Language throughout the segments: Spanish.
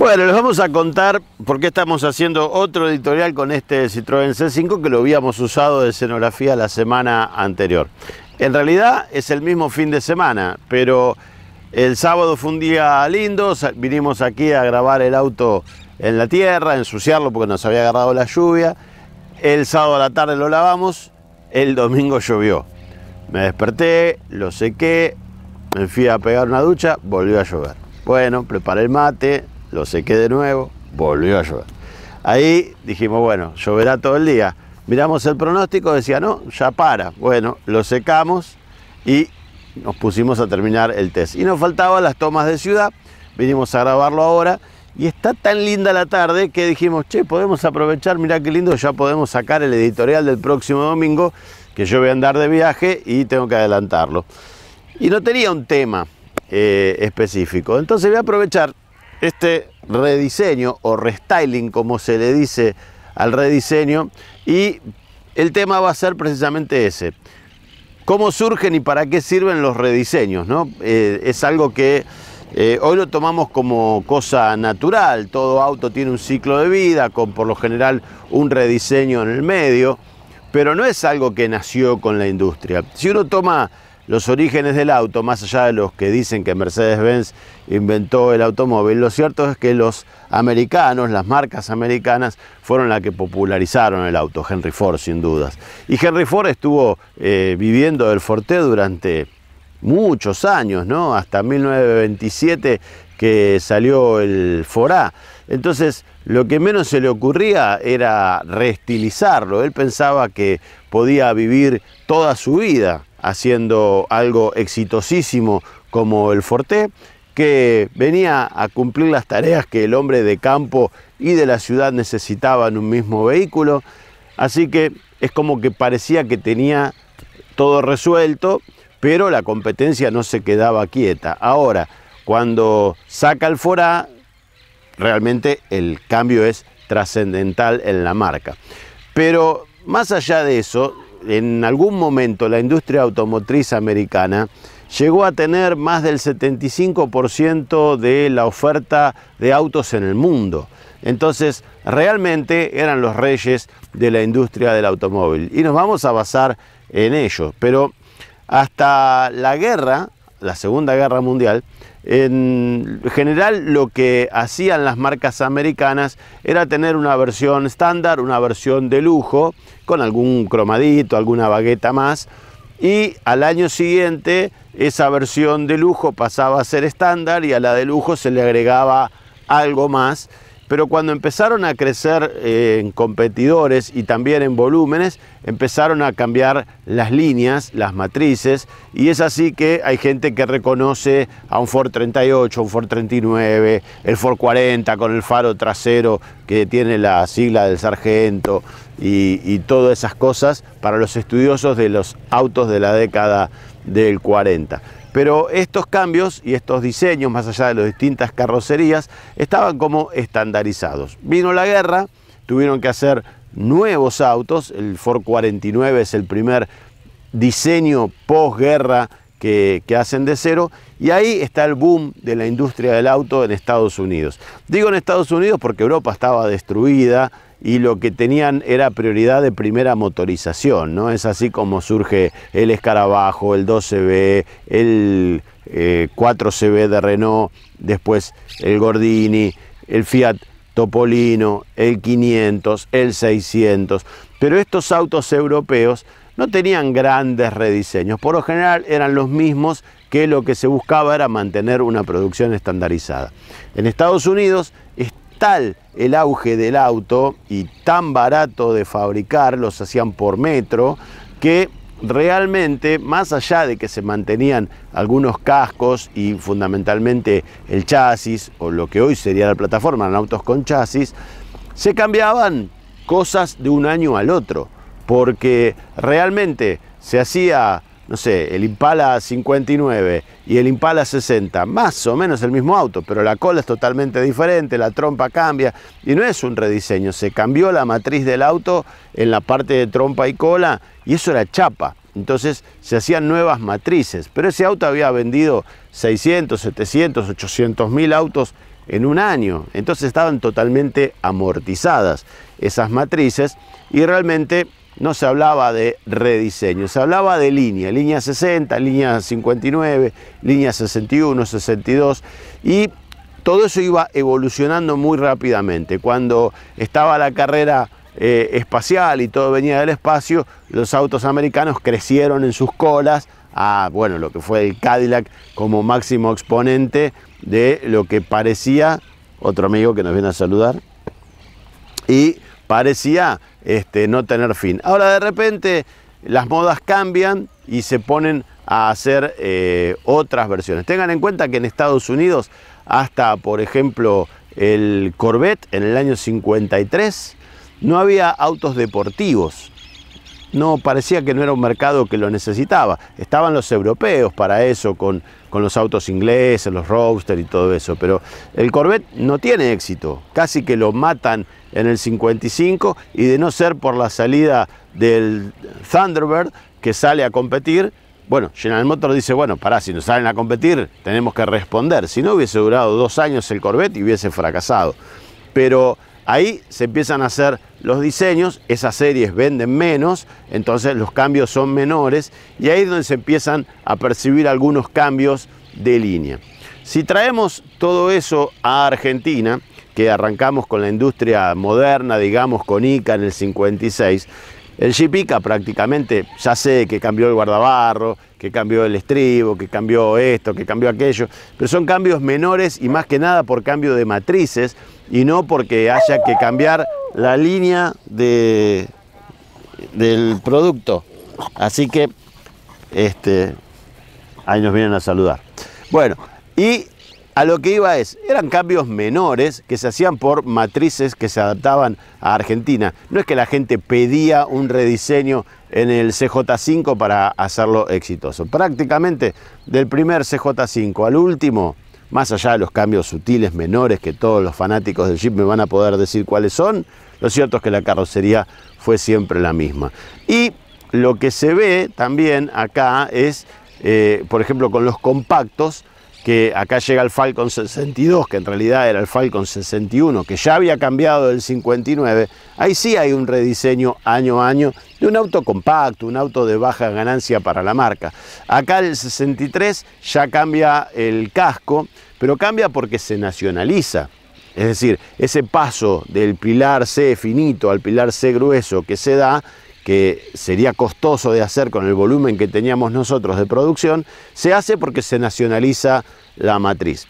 Bueno, les vamos a contar por qué estamos haciendo otro editorial con este Citroën C5 que lo habíamos usado de escenografía la semana anterior. En realidad es el mismo fin de semana, pero el sábado fue un día lindo, vinimos aquí a grabar el auto en la tierra, ensuciarlo porque nos había agarrado la lluvia. El sábado a la tarde lo lavamos, el domingo llovió. Me desperté, lo sequé, me fui a pegar una ducha, volvió a llover. Bueno, preparé el mate, lo sequé de nuevo, volvió a llover. Ahí dijimos, bueno, lloverá todo el día. Miramos el pronóstico, decía, no, ya para. Bueno, lo secamos y nos pusimos a terminar el test. Y nos faltaban las tomas de ciudad, vinimos a grabarlo ahora. Y está tan linda la tarde que dijimos, che, podemos aprovechar, mirá qué lindo, ya podemos sacar el editorial del próximo domingo, que yo voy a andar de viaje y tengo que adelantarlo. Y no tenía un tema específico, entonces voy a aprovechar este rediseño o restyling, como se le dice al rediseño, y el tema va a ser precisamente ese. ¿Cómo surgen y para qué sirven los rediseños, ¿no? Es algo que hoy lo tomamos como cosa natural. Todo auto tiene un ciclo de vida, con por lo general un rediseño en el medio, pero no es algo que nació con la industria. Si uno toma los orígenes del auto, más allá de los que dicen que Mercedes-Benz inventó el automóvil, lo cierto es que los americanos, las marcas americanas, fueron las que popularizaron el auto. Henry Ford, sin dudas. Y Henry Ford estuvo viviendo del Forte durante muchos años, ¿no? Hasta 1927 que salió el Ford A. Entonces, lo que menos se le ocurría era reestilizarlo. Él pensaba que podía vivir toda su vida haciendo algo exitosísimo como el Forte, que venía a cumplir las tareas que el hombre de campo y de la ciudad necesitaba en un mismo vehículo. Así que es como que parecía que tenía todo resuelto, pero la competencia no se quedaba quieta. Ahora, cuando saca el Ford A, realmente el cambio es trascendental en la marca. Pero más allá de eso, en algún momento la industria automotriz americana llegó a tener más del 75% de la oferta de autos en el mundo. Entonces, realmente eran los reyes de la industria del automóvil. Y nos vamos a basar en ellos. Pero hasta la guerra, la Segunda Guerra Mundial, en general lo que hacían las marcas americanas era tener una versión estándar, una versión de lujo, con algún cromadito, alguna bagueta más, y al año siguiente esa versión de lujo pasaba a ser estándar y a la de lujo se le agregaba algo más. Pero cuando empezaron a crecer en competidores y también en volúmenes, empezaron a cambiar las líneas, las matrices, y es así que hay gente que reconoce a un Ford 38, un Ford 39, el Ford 40 con el faro trasero que tiene la sigla del sargento y todas esas cosas para los estudiosos de los autos de la década del 40. Pero estos cambios y estos diseños, más allá de las distintas carrocerías, estaban como estandarizados. Vino la guerra, tuvieron que hacer nuevos autos. El Ford 49 es el primer diseño posguerra que hacen de cero, y ahí está el boom de la industria del auto en Estados Unidos. Digo en Estados Unidos porque Europa estaba destruida y lo que tenían era prioridad de primera motorización, ¿no? Es así como surge el Escarabajo, el 12B, el 4CB de Renault, después el Gordini, el Fiat Topolino, el 500, el 600. Pero estos autos europeos no tenían grandes rediseños, por lo general eran los mismos, que lo que se buscaba era mantener una producción estandarizada. En Estados Unidos es tal el auge del auto y tan barato de fabricar, los hacían por metro, que realmente, más allá de que se mantenían algunos cascos y fundamentalmente el chasis, o lo que hoy sería la plataforma, en autos con chasis, se cambiaban cosas de un año al otro, porque realmente se hacía, no sé, el Impala 59 y el Impala 60, más o menos el mismo auto, pero la cola es totalmente diferente, la trompa cambia, y no es un rediseño, se cambió la matriz del auto en la parte de trompa y cola, y eso era chapa. Entonces se hacían nuevas matrices, pero ese auto había vendido 600, 700, 800 mil autos en un año. Entonces estaban totalmente amortizadas esas matrices y realmente no se hablaba de rediseño, se hablaba de línea 60, línea 59, línea 61, 62 y todo eso iba evolucionando muy rápidamente. Cuando estaba la carrera espacial y todo venía del espacio, los autos americanos crecieron en sus colas a, bueno, lo que fue el Cadillac como máximo exponente de lo que parecía, otro amigo que nos viene a saludar, y parecía no tener fin. Ahora de repente las modas cambian y se ponen a hacer otras versiones. Tengan en cuenta que en Estados Unidos hasta, por ejemplo, el Corvette en el año 53 no había autos deportivos. No, parecía que no era un mercado que lo necesitaba. Estaban los europeos para eso, con los autos ingleses, los Roadster y todo eso. Pero el Corvette no tiene éxito. Casi que lo matan en el 55 y de no ser por la salida del Thunderbird que sale a competir, bueno, General Motors dice, bueno, pará, si nos salen a competir tenemos que responder. Si no, hubiese durado 2 años el Corvette y hubiese fracasado. Pero ahí se empiezan a hacer los diseños, esas series venden menos, entonces los cambios son menores y ahí es donde se empiezan a percibir algunos cambios de línea. Si traemos todo eso a Argentina, que arrancamos con la industria moderna, digamos con ICA en el 56, el Jeep ICA prácticamente, ya sé que cambió el guardabarro, que cambió el estribo, que cambió esto, que cambió aquello, pero son cambios menores y más que nada por cambio de matrices y no porque haya que cambiar la línea del producto. Así que ahí nos vienen a saludar. Bueno, y a lo que iba eran cambios menores que se hacían por matrices que se adaptaban a Argentina. No es que la gente pedía un rediseño en el CJ5 para hacerlo exitoso. Prácticamente del primer CJ5 al último, más allá de los cambios sutiles menores que todos los fanáticos del Jeep me van a poder decir cuáles son, lo cierto es que la carrocería fue siempre la misma. Y lo que se ve también acá es, por ejemplo, con los compactos, que acá llega el Falcon 62, que en realidad era el Falcon 61, que ya había cambiado del 59, ahí sí hay un rediseño año a año de un auto compacto, un auto de baja ganancia para la marca. Acá el 63 ya cambia el casco, pero cambia porque se nacionaliza. Es decir, ese paso del pilar C finito al pilar C grueso que se da, que sería costoso de hacer con el volumen que teníamos nosotros de producción, se hace porque se nacionaliza la matriz.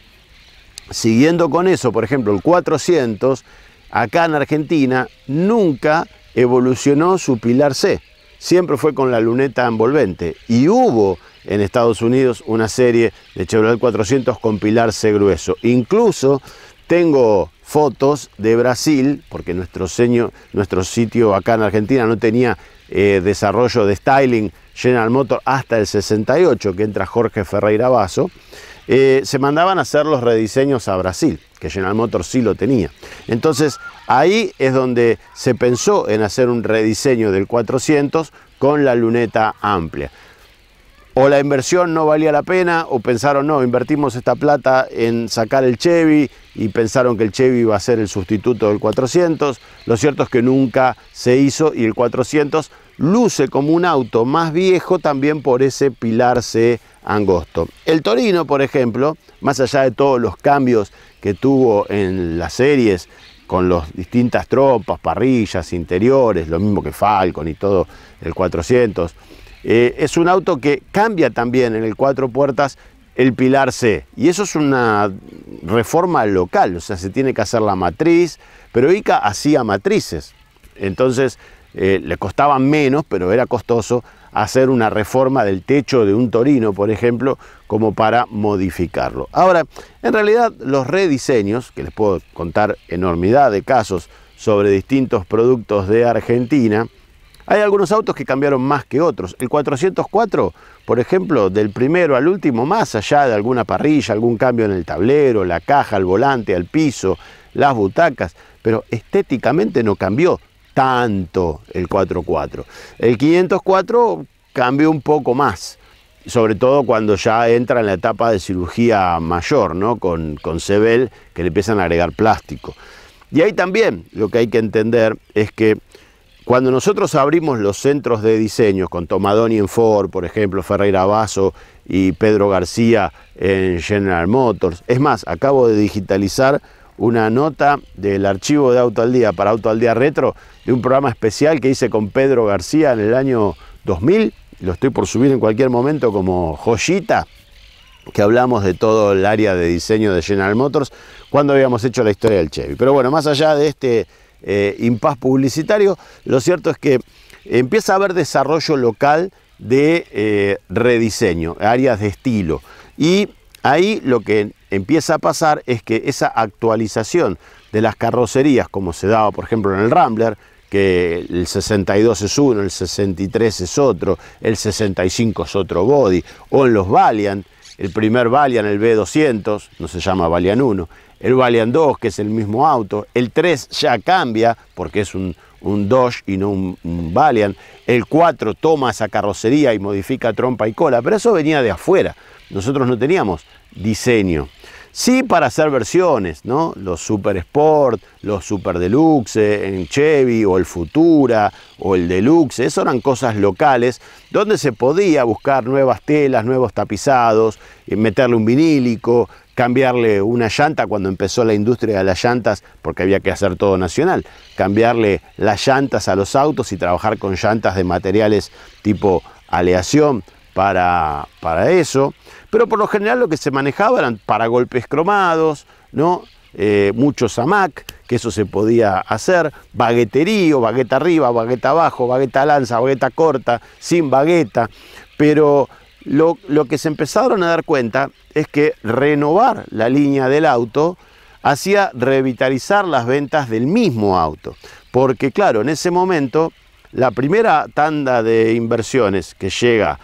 Siguiendo con eso, por ejemplo, el 400, acá en Argentina, nunca evolucionó su pilar C. Siempre fue con la luneta envolvente. Y hubo en Estados Unidos una serie de Chevrolet 400 con pilar C grueso. Incluso tengo fotos de Brasil, porque nuestro sitio acá en Argentina no tenía desarrollo de styling General Motors hasta el 68, que entra Jorge Ferreira Basso. Se mandaban a hacer los rediseños a Brasil, que General Motors sí lo tenía. Entonces ahí es donde se pensó en hacer un rediseño del 400 con la luneta amplia. O la inversión no valía la pena, o pensaron, no, invertimos esta plata en sacar el Chevy y pensaron que el Chevy iba a ser el sustituto del 400. Lo cierto es que nunca se hizo y el 400 luce como un auto más viejo también por ese pilar C angosto. El Torino, por ejemplo, más allá de todos los cambios que tuvo en las series con las distintas tropas, parrillas, interiores, lo mismo que Falcon y todo el 400, es un auto que cambia también en el 4 puertas el pilar C. Y eso es una reforma local, o sea, se tiene que hacer la matriz, pero ICA hacía matrices. Entonces le costaba menos, pero era costoso hacer una reforma del techo de un Torino, por ejemplo, como para modificarlo. Ahora, en realidad los rediseños, que les puedo contar enormidad de casos sobre distintos productos de Argentina, hay algunos autos que cambiaron más que otros. El 404, por ejemplo, del primero al último, más allá de alguna parrilla, algún cambio en el tablero, la caja, el volante, al piso, las butacas, pero estéticamente no cambió tanto el 404. El 504 cambió un poco más. sobre todo cuando ya entra en la etapa de cirugía mayor, ¿no? Con Sebel, que le empiezan a agregar plástico. Y ahí también lo que hay que entender es que cuando nosotros abrimos los centros de diseño con Tomadoni en Ford, por ejemplo, Ferreira Basso y Pedro García en General Motors, es más, acabo de digitalizar una nota del archivo de Auto al Día para Auto al Día Retro, de un programa especial que hice con Pedro García en el año 2000, lo estoy por subir en cualquier momento como joyita, que hablamos de todo el área de diseño de General Motors cuando habíamos hecho la historia del Chevy. Pero bueno, más allá de este impas publicitario, lo cierto es que empieza a haber desarrollo local de rediseño, áreas de estilo, y ahí lo que empieza a pasar es que esa actualización de las carrocerías, como se daba por ejemplo en el Rambler, que el 62 es uno, el 63 es otro, el 65 es otro body, o en los Valiant, el primer Valiant, el B200, no se llama Valiant 1, el Valiant 2, que es el mismo auto, el 3 ya cambia, porque es un Dodge y no un Valiant, el 4 toma esa carrocería y modifica trompa y cola, pero eso venía de afuera, nosotros no teníamos diseño. Sí, para hacer versiones, ¿no? Los Super Sport, los Super Deluxe en Chevy, o el Futura, o el Deluxe, eso eran cosas locales, donde se podía buscar nuevas telas, nuevos tapizados, meterle un vinílico, cambiarle una llanta cuando empezó la industria de las llantas, porque había que hacer todo nacional, cambiarle las llantas a los autos y trabajar con llantas de materiales tipo aleación para eso. Pero por lo general lo que se manejaba eran paragolpes cromados, ¿no? Muchos AMAC, que eso se podía hacer, bagueterío, bagueta arriba, bagueta abajo, bagueta lanza, bagueta corta, sin bagueta. Pero lo que se empezaron a dar cuenta es que renovar la línea del auto hacía revitalizar las ventas del mismo auto. Porque claro, en ese momento la primera tanda de inversiones que llega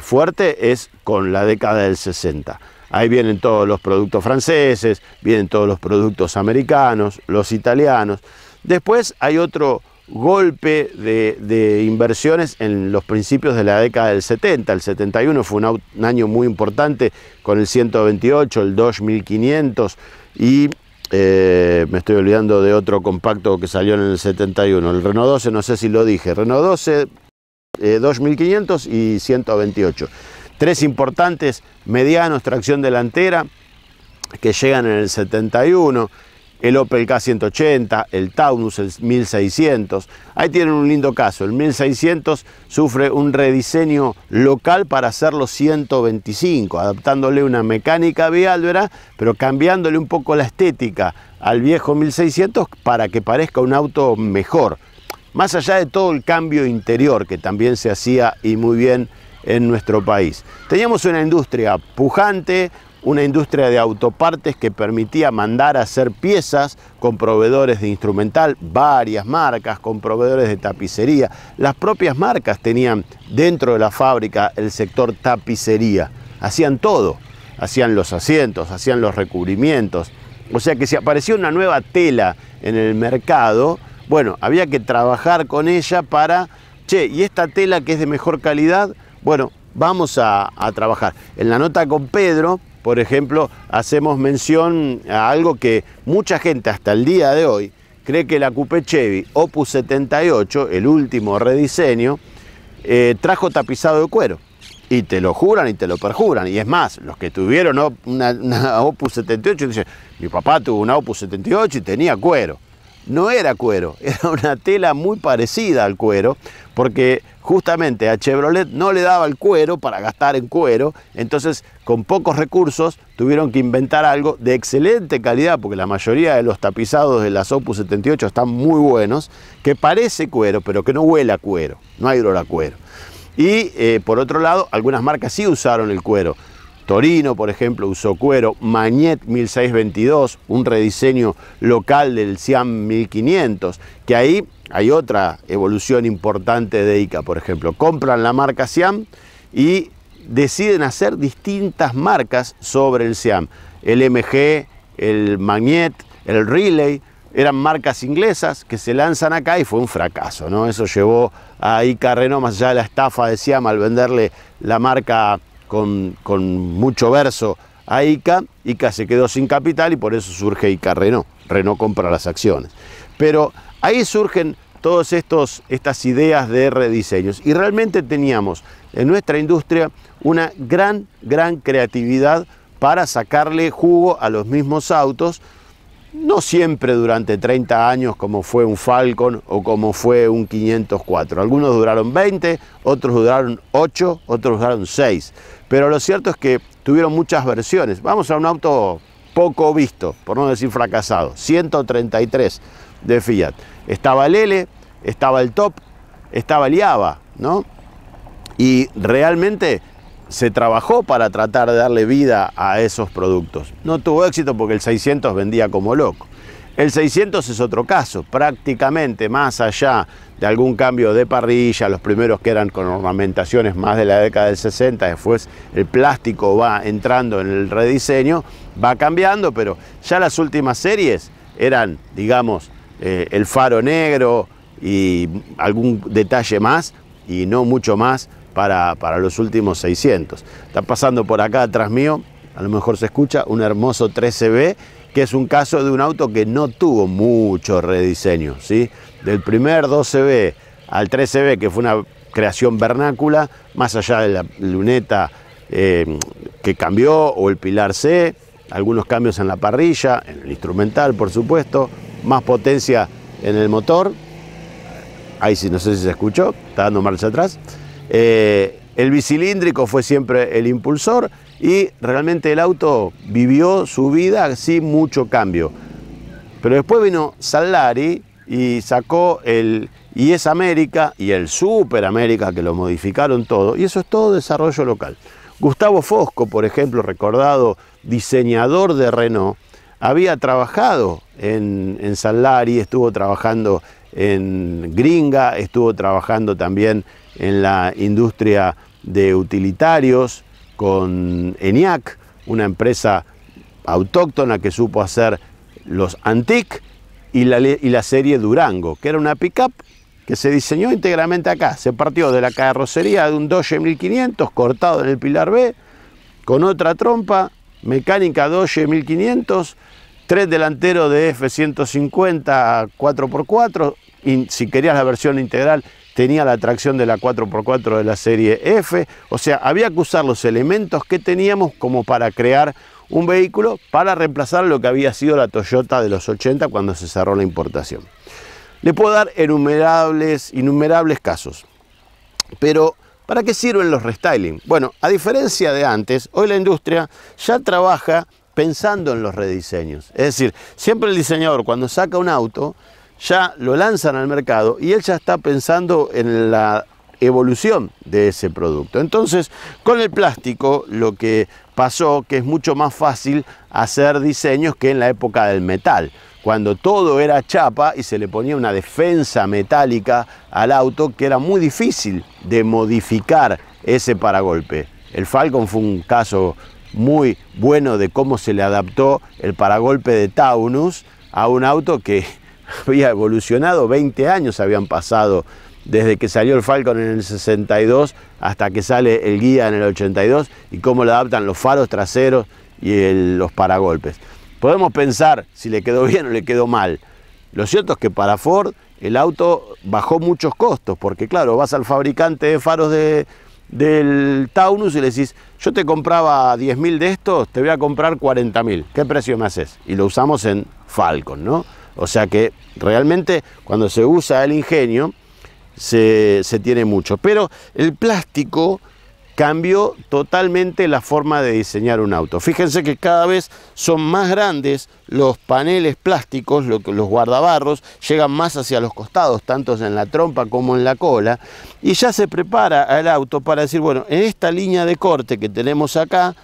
fuerte es con la década del 60. Ahí vienen todos los productos franceses, vienen todos los productos americanos, los italianos. Después hay otro golpe de inversiones en los principios de la década del 70. El 71 fue un año muy importante con el 128, el Dodge 1500 y me estoy olvidando de otro compacto que salió en el 71. El Renault 12, no sé si lo dije. Renault 12, Dodge 1500 y 128. Tres importantes medianos, tracción delantera, que llegan en el 71. El Opel K180, el Taunus, el 1600. Ahí tienen un lindo caso. El 1600 sufre un rediseño local para hacerlo 125, adaptándole una mecánica biálvera, pero cambiándole un poco la estética al viejo 1600 para que parezca un auto mejor. Más allá de todo el cambio interior que también se hacía y muy bien en nuestro país. Teníamos una industria pujante, una industria de autopartes que permitía mandar a hacer piezas con proveedores de instrumental, varias marcas, con proveedores de tapicería. Las propias marcas tenían dentro de la fábrica el sector tapicería. Hacían todo, hacían los asientos, hacían los recubrimientos. O sea que si aparecía una nueva tela en el mercado, bueno, había que trabajar con ella para, y esta tela que es de mejor calidad, bueno, vamos a trabajar. En la nota con Pedro, por ejemplo, hacemos mención a algo que mucha gente hasta el día de hoy cree que la Coupé Chevy Opus 78, el último rediseño, trajo tapizado de cuero. Y te lo juran y te lo perjuran. Y es más, los que tuvieron una Opus 78 dicen, mi papá tuvo una Opus 78 y tenía cuero. No era cuero, era una tela muy parecida al cuero, porque justamente a Chevrolet no le daba el cuero para gastar en cuero, entonces con pocos recursos tuvieron que inventar algo de excelente calidad, porque la mayoría de los tapizados de las Opus 78 están muy buenos, que parece cuero, pero que no huele a cuero, no hay olor a cuero. Y por otro lado, algunas marcas sí usaron el cuero. Torino, por ejemplo, usó cuero. Magnet 1622, un rediseño local del Siam 1500, que ahí hay otra evolución importante de ICA, por ejemplo. Compran la marca Siam y deciden hacer distintas marcas sobre el Siam. El MG, el Magnet, el Relay, eran marcas inglesas que se lanzan acá y fue un fracaso, ¿no? Eso llevó a ICA Renault, más allá de la estafa de Siam al venderle la marca con mucho verso a ICA. ICA se quedó sin capital y por eso surge ICA Renault. Renault compra las acciones. Pero ahí surgen todas estas ideas de rediseños. Y realmente teníamos en nuestra industria una gran creatividad para sacarle jugo a los mismos autos, no siempre durante 30 años como fue un Falcon o como fue un 504. Algunos duraron 20, otros duraron 8, otros duraron 6. Pero lo cierto es que tuvieron muchas versiones. Vamos a un auto poco visto, por no decir fracasado, 133 de Fiat. Estaba el L, estaba el Top, estaba el Java, ¿no? Y realmente se trabajó para tratar de darle vida a esos productos. No tuvo éxito porque el 600 vendía como loco. El 600 es otro caso, prácticamente más allá de algún cambio de parrilla, los primeros que eran con ornamentaciones más de la década del 60, después el plástico va entrando en el rediseño, va cambiando, pero ya las últimas series eran, digamos, el faro negro y algún detalle más y no mucho más para los últimos 600. Está pasando por acá atrás mío, a lo mejor se escucha, un hermoso 13B, que es un caso de un auto que no tuvo mucho rediseño, ¿sí? Del primer 12B al 13B, que fue una creación vernácula, más allá de la luneta que cambió, o el pilar C, algunos cambios en la parrilla, en el instrumental, por supuesto, más potencia en el motor. Ahí sí, no sé si se escuchó, está dando marcha atrás. El bicilíndrico fue siempre el impulsor y realmente el auto vivió su vida sin mucho cambio. Pero después vino Sallari y sacó el IS América y el Super América, que lo modificaron todo, y eso es todo desarrollo local. Gustavo Fosco, por ejemplo, recordado diseñador de Renault, había trabajado en Sallari, estuvo trabajando en Gringa, estuvo trabajando también en la industria de utilitarios con ENIAC, una empresa autóctona que supo hacer los Antic y la serie Durango, que era una pickup que se diseñó íntegramente acá. Se partió de la carrocería de un Dodge 1500 cortado en el pilar B, con otra trompa, mecánica Dodge 1500, tren delantero de F150 4x4, y si querías la versión integral tenía la tracción de la 4x4 de la serie F. O sea, había que usar los elementos que teníamos como para crear un vehículo para reemplazar lo que había sido la Toyota de los 80 cuando se cerró la importación. Le puedo dar innumerables casos. Pero, ¿para qué sirven los restyling? Bueno, a diferencia de antes, hoy la industria ya trabaja pensando en los rediseños. Es decir, siempre el diseñador cuando saca un auto, ya lo lanzan al mercado y él ya está pensando en la evolución de ese producto. Entonces, con el plástico lo que pasó que es mucho más fácil hacer diseños que en la época del metal, cuando todo era chapa y se le ponía una defensa metálica al auto que era muy difícil de modificar ese paragolpe. El Falcon fue un caso muy bueno de cómo se le adaptó el paragolpe de Taunus a un auto que había evolucionado, 20 años habían pasado desde que salió el Falcon en el 62 hasta que sale el Ghia en el 82 y cómo le adaptan los faros traseros y los paragolpes. Podemos pensar si le quedó bien o le quedó mal. Lo cierto es que para Ford el auto bajó muchos costos, porque claro, vas al fabricante de faros del Taunus y le decís, yo te compraba 10.000 de estos, te voy a comprar 40.000, ¿qué precio me haces? Y lo usamos en Falcon, ¿no? O sea que realmente cuando se usa el ingenio se tiene mucho. Pero el plástico cambió totalmente la forma de diseñar un auto. Fíjense que cada vez son más grandes los paneles plásticos, los guardabarros, llegan más hacia los costados, tanto en la trompa como en la cola, y ya se prepara el auto para decir, bueno, en esta línea de corte que tenemos acá,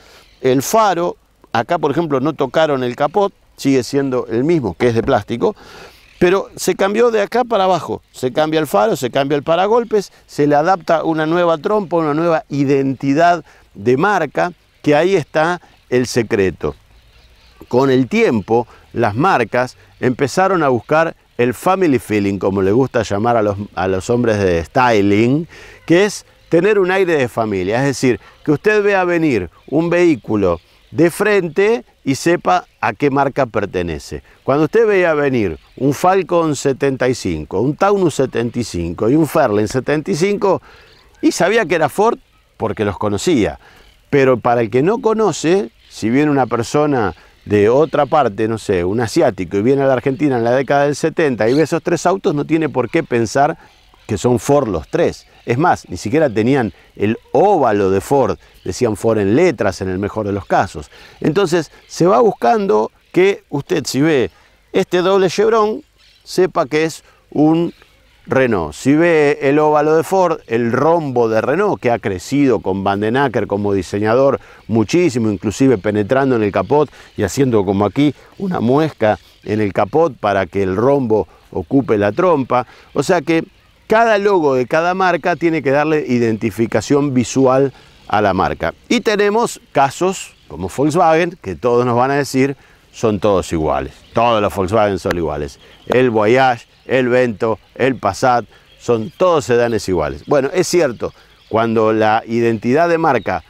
el faro, acá por ejemplo no tocaron el capot, sigue siendo el mismo, que es de plástico, pero se cambió de acá para abajo, se cambia el faro, se cambia el paragolpes, se le adapta una nueva trompa, una nueva identidad de marca, que ahí está el secreto. Con el tiempo, las marcas empezaron a buscar el family feeling, como le gusta llamar a los hombres de styling, que es tener un aire de familia, es decir, que usted vea venir un vehículo de frente y sepa a qué marca pertenece. Cuando usted veía venir un Falcon 75, un Taunus 75 y un Fairlane 75, y sabía que era Ford porque los conocía. Pero para el que no conoce, si viene una persona de otra parte, no sé, un asiático, y viene a la Argentina en la década del 70 y ve esos tres autos, no tiene por qué pensar que son Ford los tres. Es más, ni siquiera tenían el óvalo de Ford, decían Ford en letras en el mejor de los casos. Entonces se va buscando que usted, si ve este doble chevron, sepa que es un Renault. Si ve el óvalo de Ford, el rombo de Renault, que ha crecido con Van den Acker como diseñador muchísimo, inclusive penetrando en el capot y haciendo como aquí una muesca en el capot para que el rombo ocupe la trompa. O sea que cada logo de cada marca tiene que darle identificación visual a la marca. Y tenemos casos como Volkswagen, que todos nos van a decir, son todos iguales. Todos los Volkswagen son iguales. El Voyage, el Vento, el Passat, son todos sedanes iguales. Bueno, es cierto, cuando la identidad de marca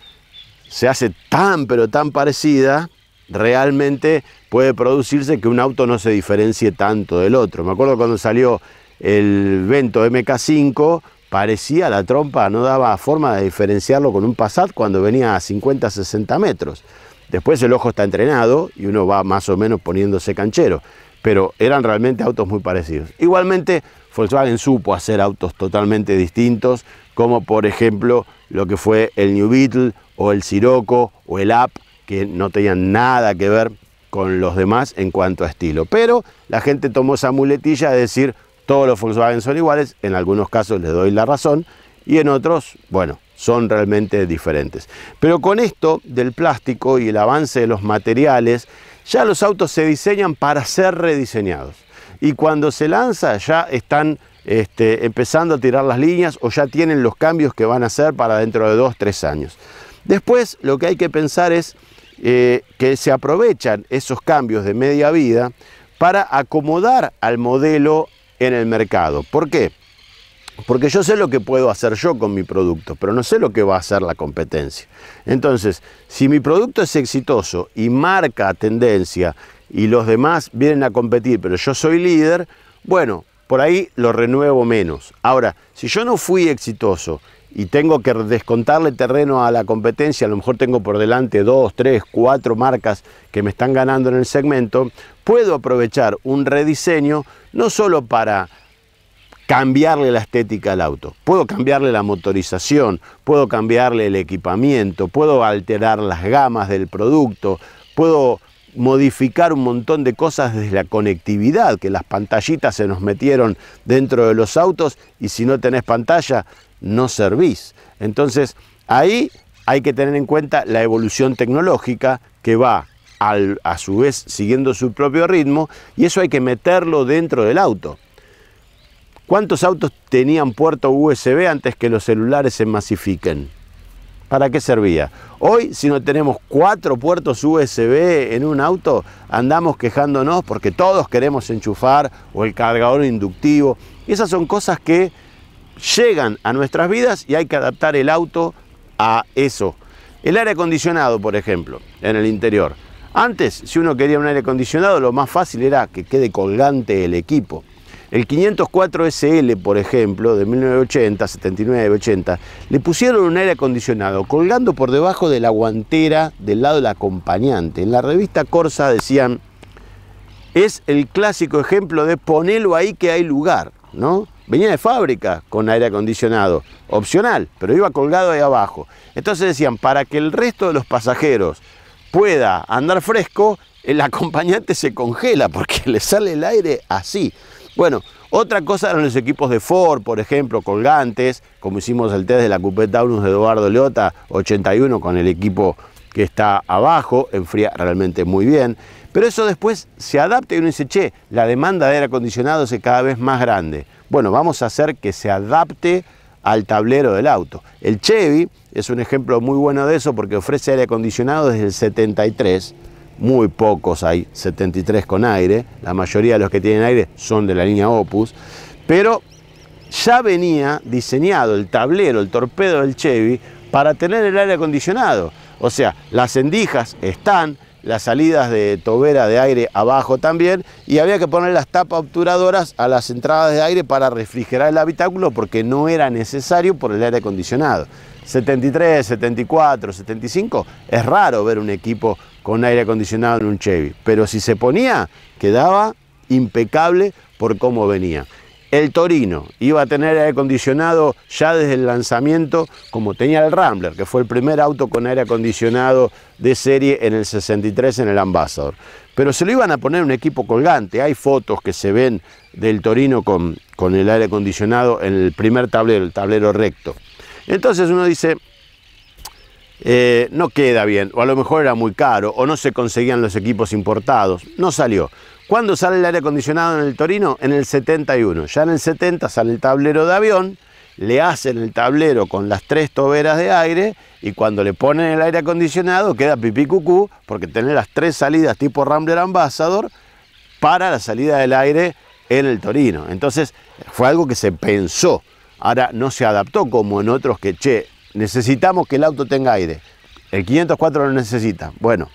se hace tan pero tan parecida, realmente puede producirse que un auto no se diferencie tanto del otro. Me acuerdo cuando salió el Vento MK5, parecía la trompa, no daba forma de diferenciarlo con un Passat cuando venía a 50, 60 metros. Después el ojo está entrenado y uno va más o menos poniéndose canchero, pero eran realmente autos muy parecidos. Igualmente, Volkswagen supo hacer autos totalmente distintos, como por ejemplo lo que fue el New Beetle o el Scirocco o el Up, que no tenían nada que ver con los demás en cuanto a estilo. Pero la gente tomó esa muletilla de decir todos los Volkswagen son iguales, en algunos casos les doy la razón y en otros, bueno, son realmente diferentes. Pero con esto del plástico y el avance de los materiales, ya los autos se diseñan para ser rediseñados. Y cuando se lanza ya están empezando a tirar las líneas o ya tienen los cambios que van a hacer para dentro de 2, 3 años. Después lo que hay que pensar es que se aprovechan esos cambios de media vida para acomodar al modelo en el mercado. ¿Por qué? Porque yo sé lo que puedo hacer yo con mi producto, pero no sé lo que va a hacer la competencia. Entonces, si mi producto es exitoso y marca tendencia y los demás vienen a competir, pero yo soy líder, bueno, por ahí lo renuevo menos. Ahora, si yo no fui exitoso y tengo que descontarle terreno a la competencia, a lo mejor tengo por delante 2, 3, 4 marcas que me están ganando en el segmento, puedo aprovechar un rediseño no solo para cambiarle la estética al auto, puedo cambiarle la motorización, puedo cambiarle el equipamiento, puedo alterar las gamas del producto, puedo modificar un montón de cosas desde la conectividad, que las pantallitas se nos metieron dentro de los autos y si no tenés pantalla no servís. Entonces ahí hay que tener en cuenta la evolución tecnológica que va a su vez siguiendo su propio ritmo y eso hay que meterlo dentro del auto. ¿Cuántos autos tenían puerto USB antes que los celulares se masifiquen? ¿Para qué servía? Hoy, si no tenemos 4 puertos USB en un auto, andamos quejándonos porque todos queremos enchufar o el cargador inductivo. Y esas son cosas que llegan a nuestras vidas y hay que adaptar el auto a eso. El aire acondicionado, por ejemplo, en el interior. Antes, si uno quería un aire acondicionado, lo más fácil era que quede colgante el equipo. El 504 SL, por ejemplo, de 1980, 79, 80, le pusieron un aire acondicionado colgando por debajo de la guantera del lado del acompañante. En la revista Corsa decían, es el clásico ejemplo de ponelo ahí que hay lugar, ¿no? Venía de fábrica con aire acondicionado, opcional, pero iba colgado ahí abajo. Entonces decían, para que el resto de los pasajeros pueda andar fresco, el acompañante se congela porque le sale el aire así. Bueno, otra cosa eran los equipos de Ford, por ejemplo, colgantes, como hicimos el test de la Coupé Taunus de Eduardo Leota, 81, con el equipo que está abajo, enfría realmente muy bien. Pero eso después se adapta y uno dice, che, la demanda de aire acondicionado es cada vez más grande. Bueno, vamos a hacer que se adapte al tablero del auto. El Chevy es un ejemplo muy bueno de eso porque ofrece aire acondicionado desde el 73, muy pocos hay 73 con aire, la mayoría de los que tienen aire son de la línea Opus, pero ya venía diseñado el tablero, el torpedo del Chevy para tener el aire acondicionado. O sea, las endijas están, las salidas de tobera de aire abajo también, y había que poner las tapas obturadoras a las entradas de aire para refrigerar el habitáculo porque no era necesario por el aire acondicionado. 73, 74, 75, es raro ver un equipo con aire acondicionado en un Chevy, pero si se ponía, quedaba impecable por cómo venía. El Torino iba a tener aire acondicionado ya desde el lanzamiento, como tenía el Rambler, que fue el primer auto con aire acondicionado de serie en el 63 en el Ambassador. Pero se lo iban a poner un equipo colgante. Hay fotos que se ven del Torino con el aire acondicionado en el primer tablero, el tablero recto. Entonces uno dice, no queda bien, o a lo mejor era muy caro, o no se conseguían los equipos importados. No salió. ¿Cuándo sale el aire acondicionado en el Torino? En el 71. Ya en el 70 sale el tablero de avión, le hacen el tablero con las 3 toberas de aire, y cuando le ponen el aire acondicionado queda pipí cucú, porque tenés las 3 salidas tipo Rambler Ambassador para la salida del aire en el Torino. Entonces fue algo que se pensó. Ahora no se adaptó como en otros que, che, necesitamos que el auto tenga aire. El 504 lo necesita. Bueno,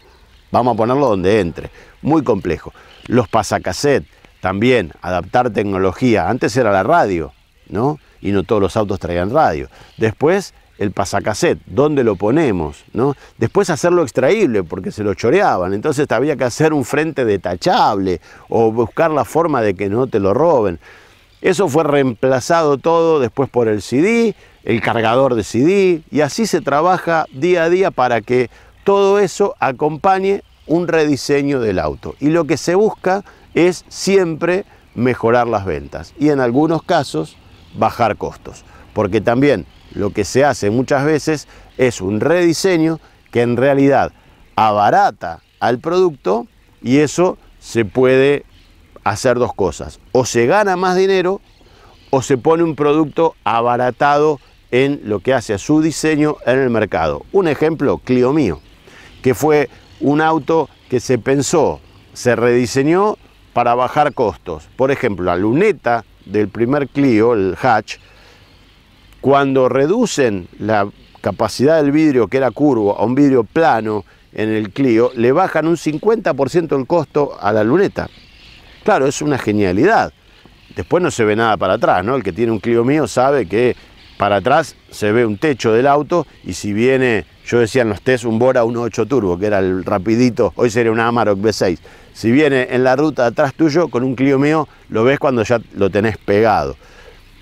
vamos a ponerlo donde entre. Muy complejo. Los pasacassette, también, adaptar tecnología. Antes era la radio, ¿no? Y no todos los autos traían radio. Después, el pasacassette, ¿dónde lo ponemos? ¿No? Después hacerlo extraíble, porque se lo choreaban. Entonces había que hacer un frente detachable o buscar la forma de que no te lo roben. Eso fue reemplazado todo después por el CD, el cargador de CD, y así se trabaja día a día para que todo eso acompañe un rediseño del auto. Y lo que se busca es siempre mejorar las ventas y en algunos casos bajar costos. Porque también lo que se hace muchas veces es un rediseño que en realidad abarata al producto, y eso se puede hacer dos cosas: o se gana más dinero o se pone un producto abaratado en lo que hace a su diseño en el mercado. Un ejemplo, Clio Mio, que fue un auto que se pensó, se rediseñó para bajar costos. Por ejemplo, la luneta del primer Clio, el hatch, cuando reducen la capacidad del vidrio, que era curvo, a un vidrio plano en el Clio, le bajan un 50% el costo a la luneta. Claro, es una genialidad. Después no se ve nada para atrás, ¿no? El que tiene un Clio Mio sabe que para atrás se ve un techo del auto, y si viene, yo decía en los test, un Bora 1.8 Turbo, que era el rapidito, hoy sería una Amarok V6. Si viene en la ruta atrás tuyo con un Clio Mio, lo ves cuando ya lo tenés pegado.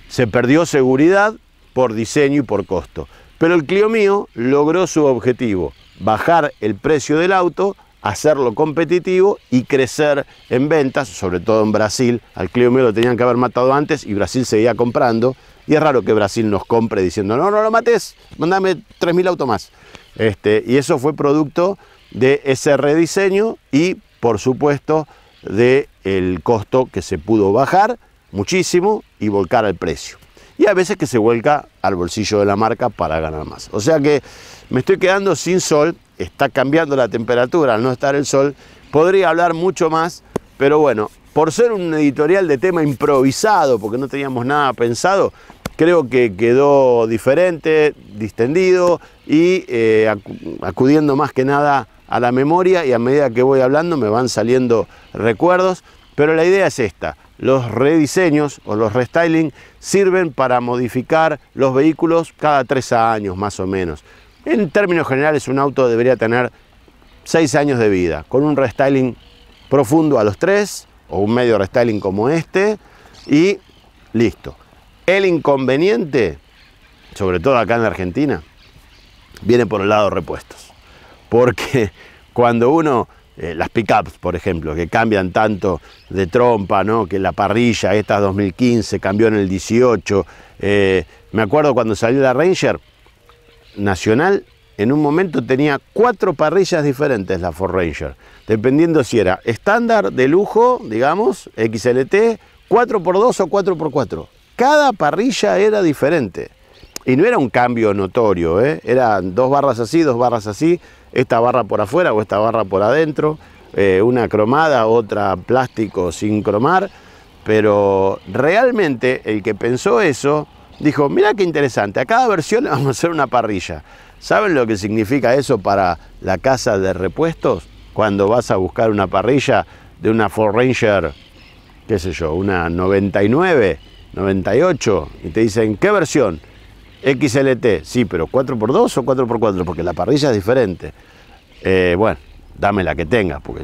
Se perdió seguridad por diseño y por costo. Pero el Clio Mio logró su objetivo: bajar el precio del auto, hacerlo competitivo y crecer en ventas, sobre todo en Brasil. Al Clio Mio lo tenían que haber matado antes y Brasil seguía comprando. Y es raro que Brasil nos compre diciendo, no, no lo mates, mandame 3.000 autos más. Y eso fue producto de ese rediseño y, por supuesto, del costo que se pudo bajar muchísimo y volcar al precio. Y a veces que se vuelca al bolsillo de la marca para ganar más. O sea que me estoy quedando sin sol, está cambiando la temperatura al no estar el sol. Podría hablar mucho más, pero bueno, por ser un editorial de tema improvisado, porque no teníamos nada pensado, creo que quedó diferente, distendido y acudiendo más que nada a la memoria, y a medida que voy hablando me van saliendo recuerdos. Pero la idea es esta: los rediseños o los restyling sirven para modificar los vehículos cada 3 años más o menos. En términos generales, un auto debería tener 6 años de vida, con un restyling profundo a los 3 o un medio restyling como este, y listo. El inconveniente, sobre todo acá en la Argentina, viene por el lado de repuestos. Porque cuando uno, las pickups, por ejemplo, que cambian tanto de trompa, ¿no? Que la parrilla, esta 2015, cambió en el 18. Me acuerdo cuando salió la Ranger Nacional, en un momento tenía 4 parrillas diferentes la Ford Ranger, dependiendo si era estándar, de lujo, digamos, XLT, 4x2 o 4x4. Cada parrilla era diferente. Y no era un cambio notorio, eran 2 barras así, 2 barras así, esta barra por afuera o esta barra por adentro, una cromada, otra plástico sin cromar, pero realmente el que pensó eso dijo, mirá qué interesante, a cada versión le vamos a hacer una parrilla. ¿Saben lo que significa eso para la casa de repuestos? Cuando vas a buscar una parrilla de una Ford Ranger, qué sé yo, una 99, 98, y te dicen, ¿qué versión? XLT, sí, pero 4x2 o 4x4, porque la parrilla es diferente. Bueno, dame la que tengas, porque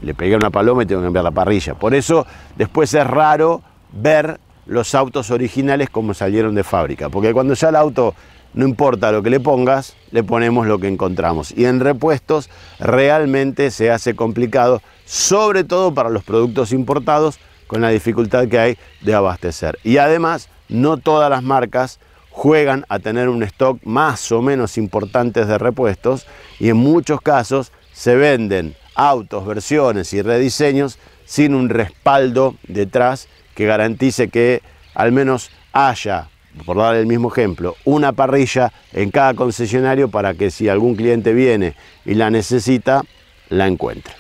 le pegué una paloma y tengo que cambiar la parrilla. Por eso después es raro ver los autos originales como salieron de fábrica, porque cuando ya el auto, no importa lo que le pongas, le ponemos lo que encontramos. Y en repuestos realmente se hace complicado, sobre todo para los productos importados, con la dificultad que hay de abastecer. Y además, no todas las marcas juegan a tener un stock más o menos importantes de repuestos, y en muchos casos se venden autos, versiones y rediseños sin un respaldo detrás que garantice que al menos haya, por dar el mismo ejemplo, una parrilla en cada concesionario para que si algún cliente viene y la necesita, la encuentre.